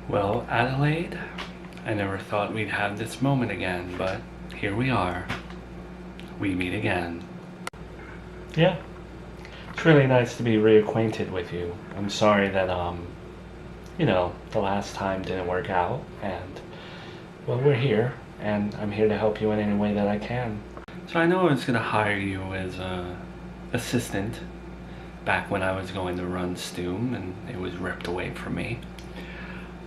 Well, Adelaide, I never thought we'd have this moment again, but here we are. We meet again. Yeah, it's really nice to be reacquainted with you. I'm sorry that, the last time didn't work out, and, well, we're here, and I'm here to help you in any way that I can. So I know I was gonna hire you as a assistant back when I was going to run Stoom, and it was ripped away from me.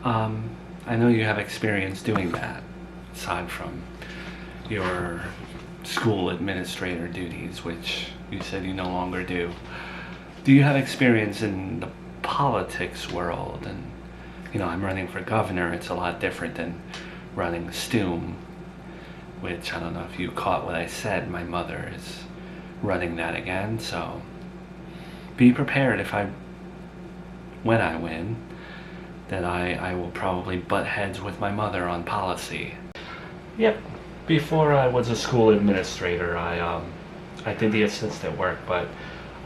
I know you have experience doing that, aside from your school administrator duties, which you said you no longer do. Do you have experience in the politics world? And, I'm running for governor. It's a lot different than running Stoom, which I don't know if you caught what I said. My mother is running that again, so be prepared when I win, that I will probably butt heads with my mother on policy. Yep. Before I was a school administrator, I did the assistant work, but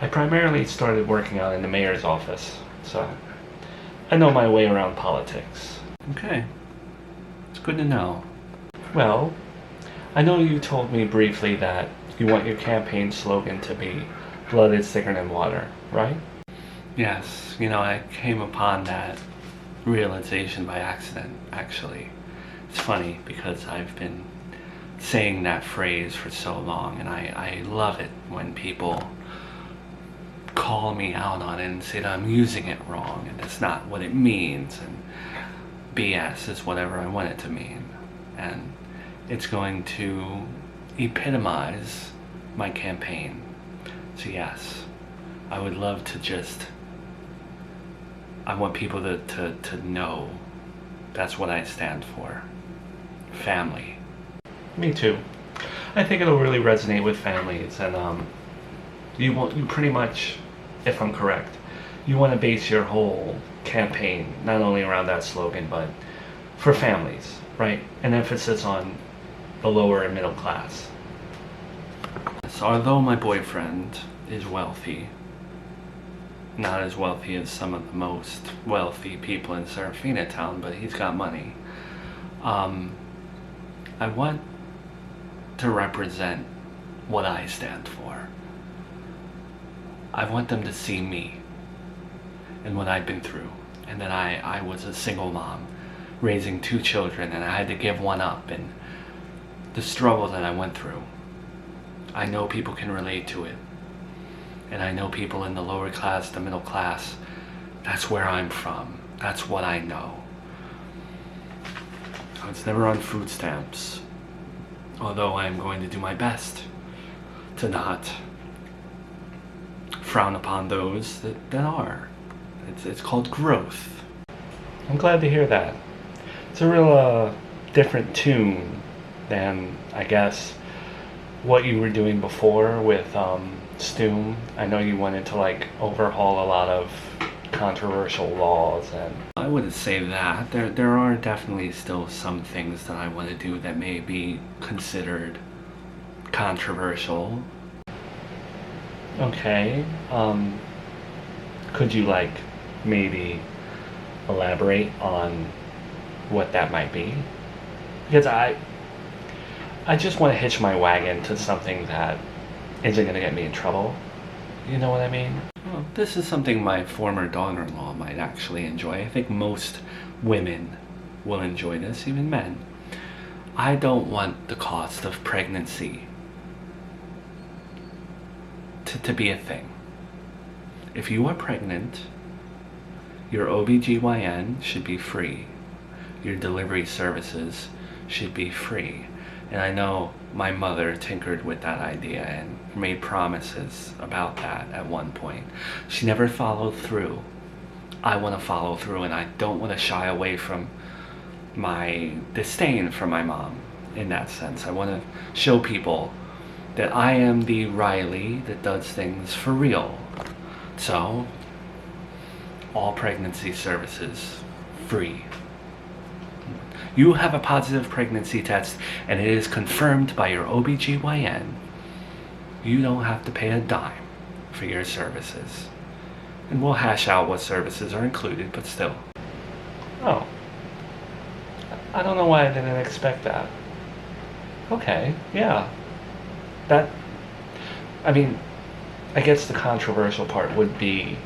I primarily started working out in the mayor's office, so I know my way around politics. Okay. It's good to know. Well, I know you told me briefly that you want your campaign slogan to be "Blood is thicker than water," right? Yes. I came upon that realization by accident, actually. It's funny because I've been saying that phrase for so long, and I love it when people call me out on it and say that I'm using it wrong and it's not what it means, and BS is whatever I want it to mean, and it's going to epitomize my campaign. So yes, I would love to I want people to know that's what I stand for. Family. Me too. I think it'll really resonate with families, and you pretty much, if I'm correct, you want to base your whole campaign not only around that slogan, but for families, right? An emphasis on the lower and middle class. So although my boyfriend is wealthy, not as wealthy as some of the most wealthy people in Serafina Town, but he's got money. I want to represent what I stand for. I want them to see me and what I've been through, and that I was a single mom raising 2 children, and I had to give one up, and the struggle that I went through. I know people can relate to it. And I know people in the lower class, the middle class, that's where I'm from. That's what I know. I was never on food stamps, although I'm going to do my best to not frown upon those that are. It's called growth. I'm glad to hear that. It's a real different tune than, I guess, what you were doing before with Stoom. I know you wanted to overhaul a lot of controversial laws, and I wouldn't say that. There are definitely still some things that I want to do that may be considered controversial. Okay. Could you maybe elaborate on what that might be? Because I just want to hitch my wagon to something that isn't going to get me in trouble. You know what I mean? Well, this is something my former daughter-in-law might actually enjoy. I think most women will enjoy this, even men. I don't want the cost of pregnancy to be a thing. If you are pregnant, your OBGYN should be free. Your delivery services should be free. And I know my mother tinkered with that idea and made promises about that at one point. She never followed through. I want to follow through, and I don't want to shy away from my disdain for my mom in that sense. I want to show people that I am the Riley that does things for real. So, all pregnancy services free. You have a positive pregnancy test and it is confirmed by your OBGYN, you don't have to pay a dime for your services. And we'll hash out what services are included, but still. Oh, I don't know why I didn't expect that. Okay, yeah. That, I mean, I guess the controversial part would be,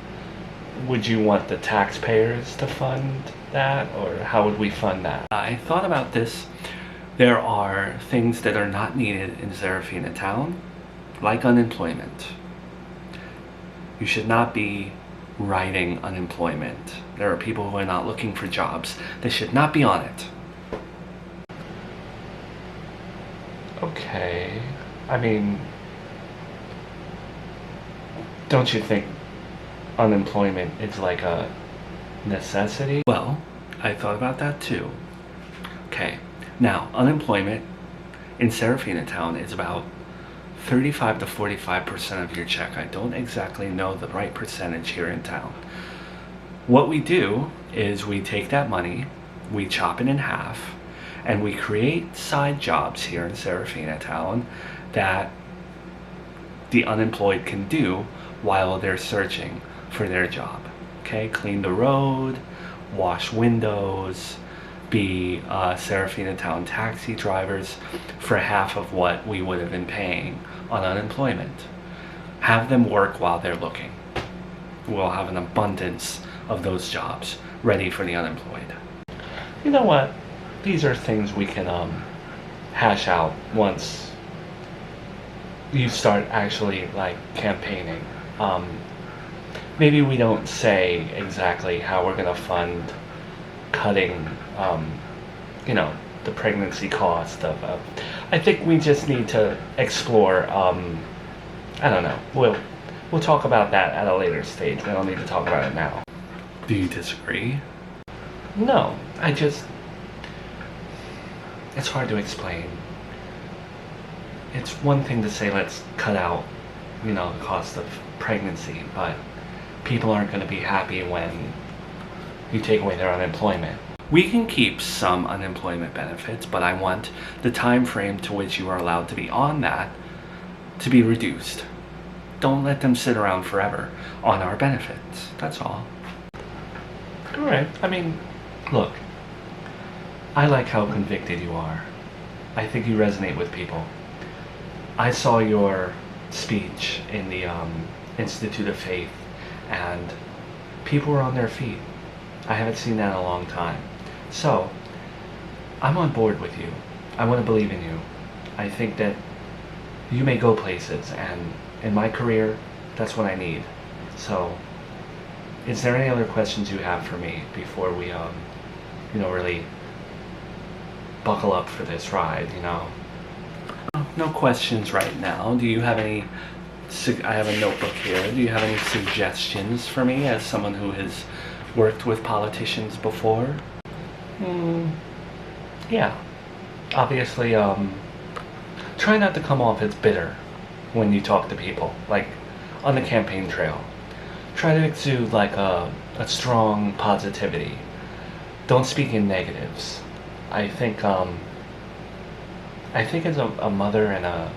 would you want the taxpayers to fund that, or how would we fund that? I thought about this. There are things that are not needed in Serafina town, like unemployment. You should not be writing unemployment. There are people who are not looking for jobs. They should not be on it. Okay. I mean, don't you think unemployment is like a necessity? Well, I thought about that too. Okay. Now, unemployment in Serafina town is about 35 to 45% of your check. I don't exactly know the right percentage here in town. What we do is we take that money, we chop it in half, and we create side jobs here in Serafina town that the unemployed can do while they're searching for their job. Okay, clean the road, wash windows, be Serafina town taxi drivers for half of what we would have been paying on unemployment. Have them work while they're looking. We'll have an abundance of those jobs ready for the unemployed. You know what? These are things we can hash out once you start actually like campaigning. Maybe we don't say exactly how we're gonna fund cutting, the pregnancy cost of. I think we just need to explore. I don't know. We'll talk about that at a later stage. We don't need to talk about it now. Do you disagree? No, it's hard to explain. It's one thing to say let's cut out, the cost of pregnancy, but people aren't going to be happy when you take away their unemployment. We can keep some unemployment benefits, but I want the time frame to which you are allowed to be on that to be reduced. Don't let them sit around forever on our benefits. That's all. All right. I mean, look, I like how convicted you are. I think you resonate with people. I saw your speech in the Institute of Faith, and people were on their feet. I haven't seen that in a long time. So, I'm on board with you. I want to believe in you. I think that you may go places, and in my career, that's what I need. So, is there any other questions you have for me before we, really buckle up for this ride, No questions right now. Do you have any, I have a notebook here. Do you have any suggestions for me as someone who has worked with politicians before? Yeah. Obviously, try not to come off as bitter when you talk to people, like on the campaign trail. Try to exude like a strong positivity. Don't speak in negatives. I think as a mother and a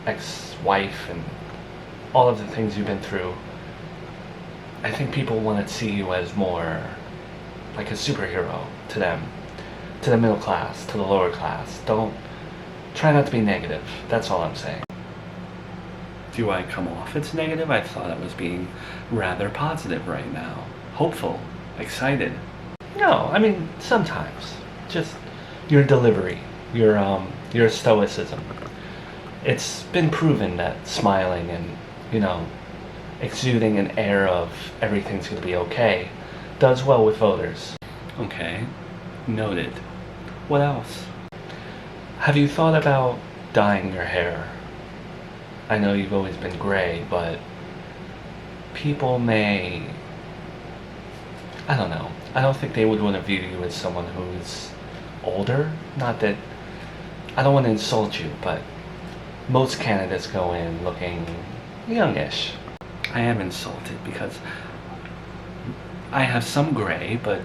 ex-wife and all of the things you've been through, I think people want to see you as more like a superhero to them, to the middle class, to the lower class. Try not to be negative. That's all I'm saying. Do I come off as negative? I thought I was being rather positive right now. Hopeful, excited. No, I mean, sometimes. Just your delivery, your stoicism. It's been proven that smiling and, exuding an air of everything's going to be okay does well with voters. Okay, noted. What else? Have you thought about dyeing your hair? I know you've always been gray, but people may... I don't know. I don't think they would want to view you as someone who's older. Not that... I don't want to insult you, but most candidates go in looking youngish. I am insulted because I have some gray, but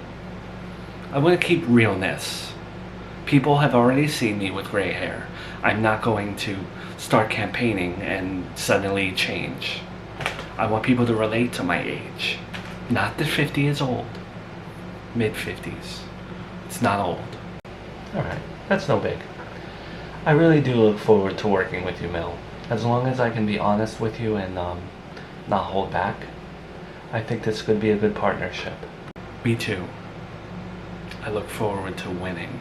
I want to keep realness. People have already seen me with gray hair. I'm not going to start campaigning and suddenly change. I want people to relate to my age. Not that 50 is old. Mid-50s. It's not old. Alright, that's no big. I really do look forward to working with you, Mel. As long as I can be honest with you and not hold back, I think this could be a good partnership. Me too. I look forward to winning.